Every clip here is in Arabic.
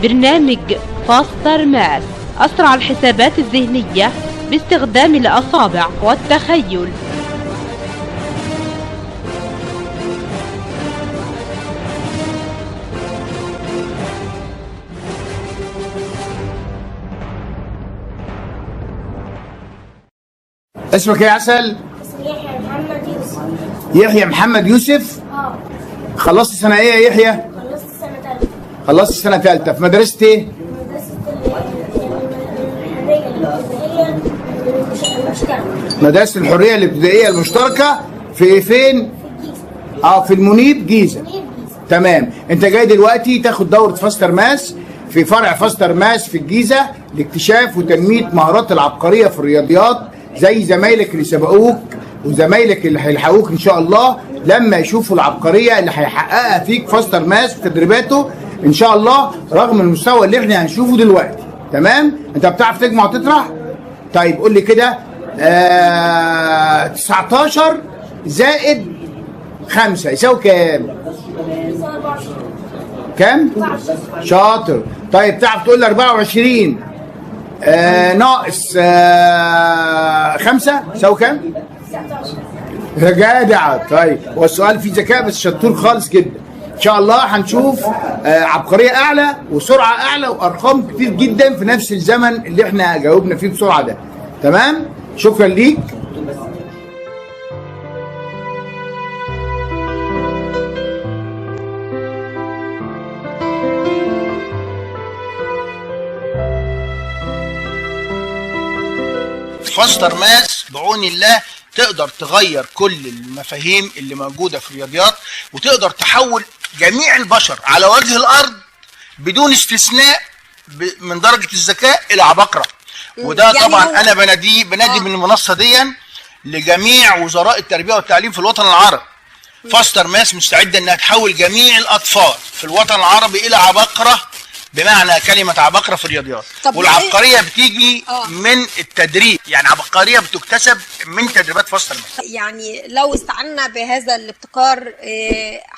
برنامج فاستر ماث، أسرع الحسابات الذهنية باستخدام الأصابع والتخيل. اسمك ايه يا عسل؟ يحيى محمد يوسف. يحيى محمد يوسف. خلصت سنة ايه يا يحيى؟ خلصت سنة تالتة. خلصت سنة تالتة في مدرسة ايه؟ مدرسة الحرية الابتدائية المشتركة. مدرسة الحرية الابتدائية المشتركة في فين؟ في الجيزة. في المنيب جيزة. منيب جيزة. تمام، انت جاي دلوقتي تاخد دورة فاستر ماس في فرع فاستر ماس في الجيزة لاكتشاف وتنمية مهارات العبقرية في الرياضيات، زي زمايلك اللي سبقوك وزمايلك اللي هيلحقوك ان شاء الله لما يشوفوا العبقرية اللي هيحققها فيك فاستر ماس في تدريباته ان شاء الله، رغم المستوى اللي احنا هنشوفه دلوقتي. تمام؟ انت بتعرف تجمع وتطرح؟ طيب قول لي كده 19 زائد 5 يساوي كام؟ كام؟ شاطر. طيب تعرف تقول لي 24 ناقص 5 يساوي كام؟ 19. يا جدع. طيب هو السؤال فيه ذكاء بس شطور خالص جدا. ان شاء الله هنشوف عبقريه اعلى وسرعه اعلى وارقام كتير جدا في نفس الزمن اللي احنا جاوبنا فيه بسرعه ده. تمام؟ شكرا ليك. فاستر ماس بعون الله تقدر تغير كل المفاهيم اللي موجودة في الرياضيات، وتقدر تحول جميع البشر على وجه الأرض بدون استثناء من درجة الذكاء إلى عباقرة. وده يعني طبعا أنا بنادي من المنصة دي لجميع وزراء التربية والتعليم في الوطن العربي. فاستر ماس مستعدة أنها تحول جميع الأطفال في الوطن العربي إلى عباقرة بمعنى كلمة عباقرة في الرياضيات. والعبقرية بتيجي من التدريب، يعني عبقرية بتكتسب من تدريبات فاستر ماس. يعني لو استعنا بهذا الابتكار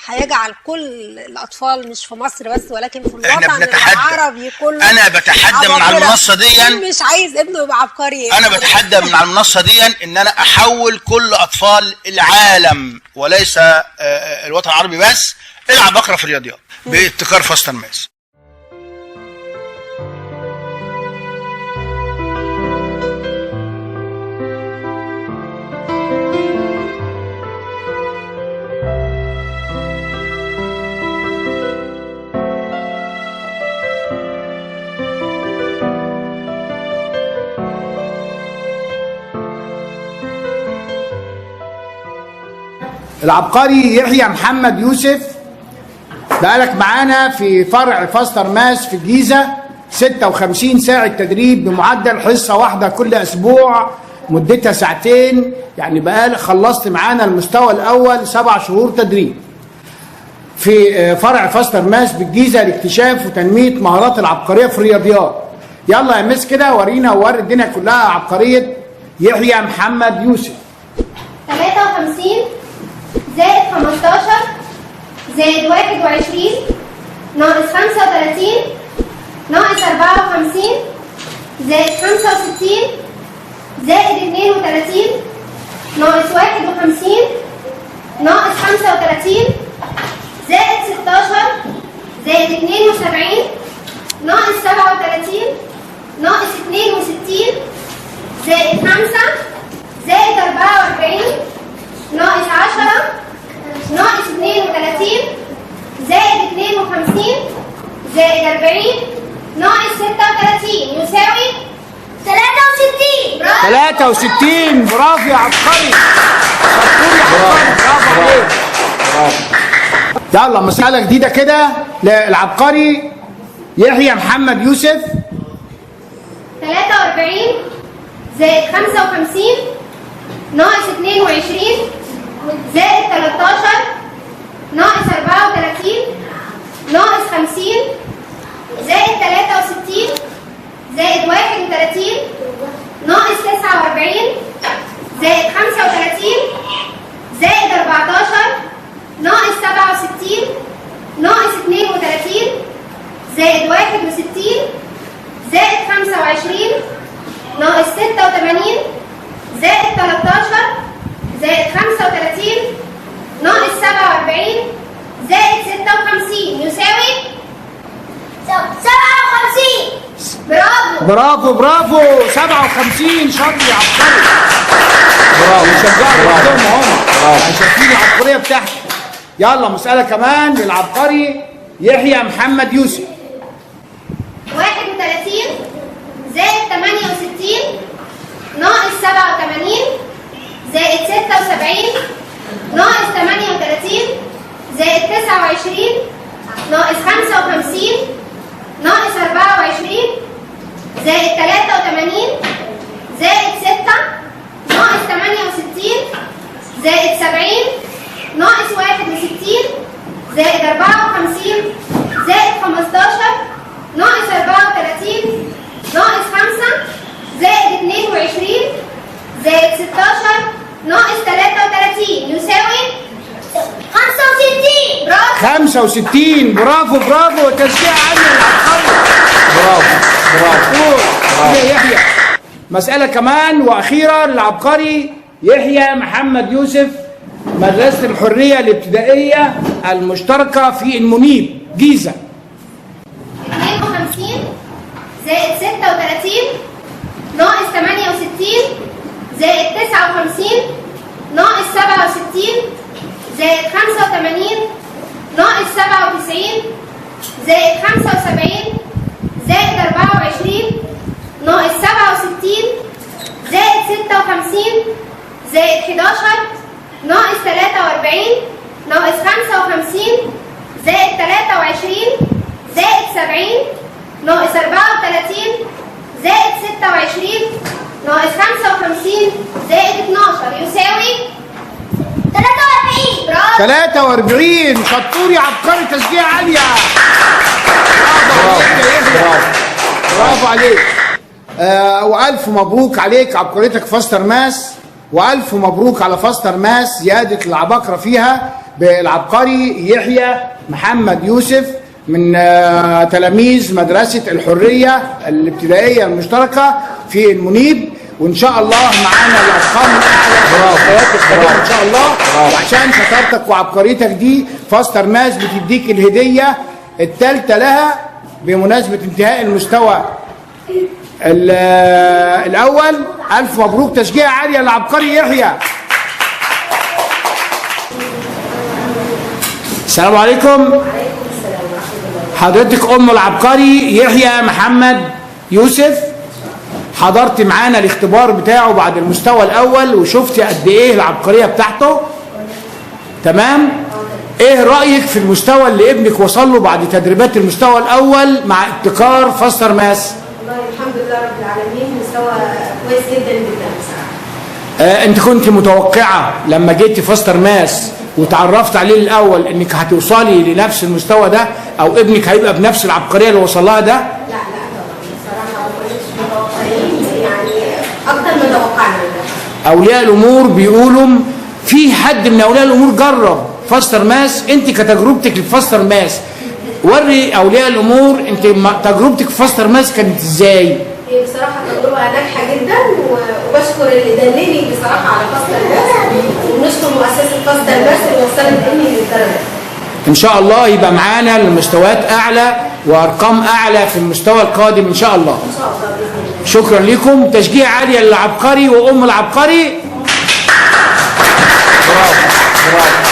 هيجعل كل الأطفال مش في مصر بس ولكن في الوطن العربي كله. أنا بتحدى من على المنصة دي، مش عايز ابنه يبقى عبقري. أنا بتحدى من على المنصة دي إن أنا أحول كل أطفال العالم وليس الوطن العربي بس إلى عباقرة في الرياضيات بابتكار فاستر ماس. العبقري يحيى محمد يوسف بقالك معانا في فرع فاستر ماس في الجيزة 56 ساعة تدريب بمعدل حصة واحدة كل أسبوع مدتها ساعتين، يعني بقالك خلصت معانا المستوى الأول 7 شهور تدريب في فرع فاستر ماس بالجيزة لاكتشاف وتنمية مهارات العبقرية في الرياضيات. يلا يا مس كده ورينا ووري الدنيا كلها عبقرية يحيى محمد يوسف. 53 زائد 15 زائد 21 ناقص 35 ناقص 54 زائد 65 زائد 32 ناقص 51 ناقص 35 زائد 16 زائد 72 ناقص 37 ناقص 62 زائد 5 زائد 44 ناقص 10 ناقص 32 زائد 52 زائد 40 ناقص 36 يساوي 63. برافو 63. برافو يا عبقري. شطور يا عبقري. برافو عليك. يلا مسألة جديدة كده للعبقري يحيى محمد يوسف. 43 زائد 55 ناقص 22 زائد 13 ناقص 34 ناقص 50 زائد 63 زائد 31 ناقص 49 زائد 35 زائد 14 ناقص 67 ناقص 32 زائد 61 25 ناقص 86 زائد 13 زائد 35 ناقص 47 زائد 56 يساوي 57. برافو برافو برافو. 57 شاطر يا عبقري. برافو. شجعوا بعضهم هم شايفين العبقريه بتاعتك. يلا مساله كمان للعبقري يحيى محمد يوسف. 31 زائد 68 ناقص 87 زائد 76 ناقص 38 زائد 29 ناقص 55 ناقص 24 زائد 83 زائد 6 ناقص 68 زائد 70 ناقص 61 زائد 54 زائد 15 ناقص 34 ناقص 5 زائد 22 زائد 16 ناقص 33 يساوي 65. برافو 65. برافو برافو. تشجيع عالي للعبقري. برافو برافو. يحيى. مسألة كمان وأخيرة للعبقري يحيى محمد يوسف، مدرسة الحرية الابتدائية المشتركة في المنيب جيزة. 52 زائد 36 ناقص 68 زائد 59 ناقص 67 زائد 85 ناقص 97 زائد 75 زائد 24 ناقص 67 زائد 56 زائد 11 ناقص 43 ناقص 55 زائد 23 زائد 70 ناقص 34 زائد 26 ناقص 55 زائد 12 يساوي 43. برافو 43. شطور يا عبقري. تشجيع عالية. برافو عليك. والف مبروك عليك عبقريتك فاستر ماس، والف مبروك على فاستر ماس زياده العباقره فيها بالعبقري يحيى محمد يوسف من تلاميذ مدرسه الحريه الابتدائيه المشتركه في المنيب. وان شاء الله معانا الارقام الاعلى ان شاء الله. وعشان شطارتك وعبقريتك دي فاستر ماس بتديك الهديه الثالثه لها بمناسبه انتهاء المستوى الاول. الف مبروك. تشجيع عاليه للعبقري يحيى. السلام عليكم. حضرتك ام العبقري يحيى محمد يوسف، حضرت معانا الاختبار بتاعه بعد المستوى الاول وشفتي قد ايه العبقريه بتاعته. تمام. ايه رايك في المستوى اللي ابنك وصل له بعد تدريبات المستوى الاول مع ابتكار فاستر ماس؟ والله الحمد لله رب العالمين، مستوى كويس جدا جدا بصراحه. انت كنت متوقعه لما جيتي فاستر ماس وتعرفت عليه الاول انك هتوصلي لنفس المستوى ده او ابنك هيبقى بنفس العبقريه اللي وصل لها ده؟ لا طبعا بصراحه ما كناش متوقعين، يعني اكتر ما توقعنا. اولياء الامور بيقولوا في حد من اولياء الامور جرب فاستر ماس، انت كتجربتك لفاستر ماس وري اولياء الامور انت تجربتك في فاستر ماس كانت ازاي؟ هي بصراحه تجربه ناجحه جدا، وبشكر اللي دلني بصراحه على فاستر ماس، ونشكر مؤسسه فاستر ماس اللي وصلت ابني للدرجه. ان شاء الله يبقى معانا لمستويات اعلى وارقام اعلى في المستوى القادم ان شاء الله. ان شاء الله باذن الله. شكرا لكم. تشجيع عالي للعبقري وام العبقري. برافو برافو.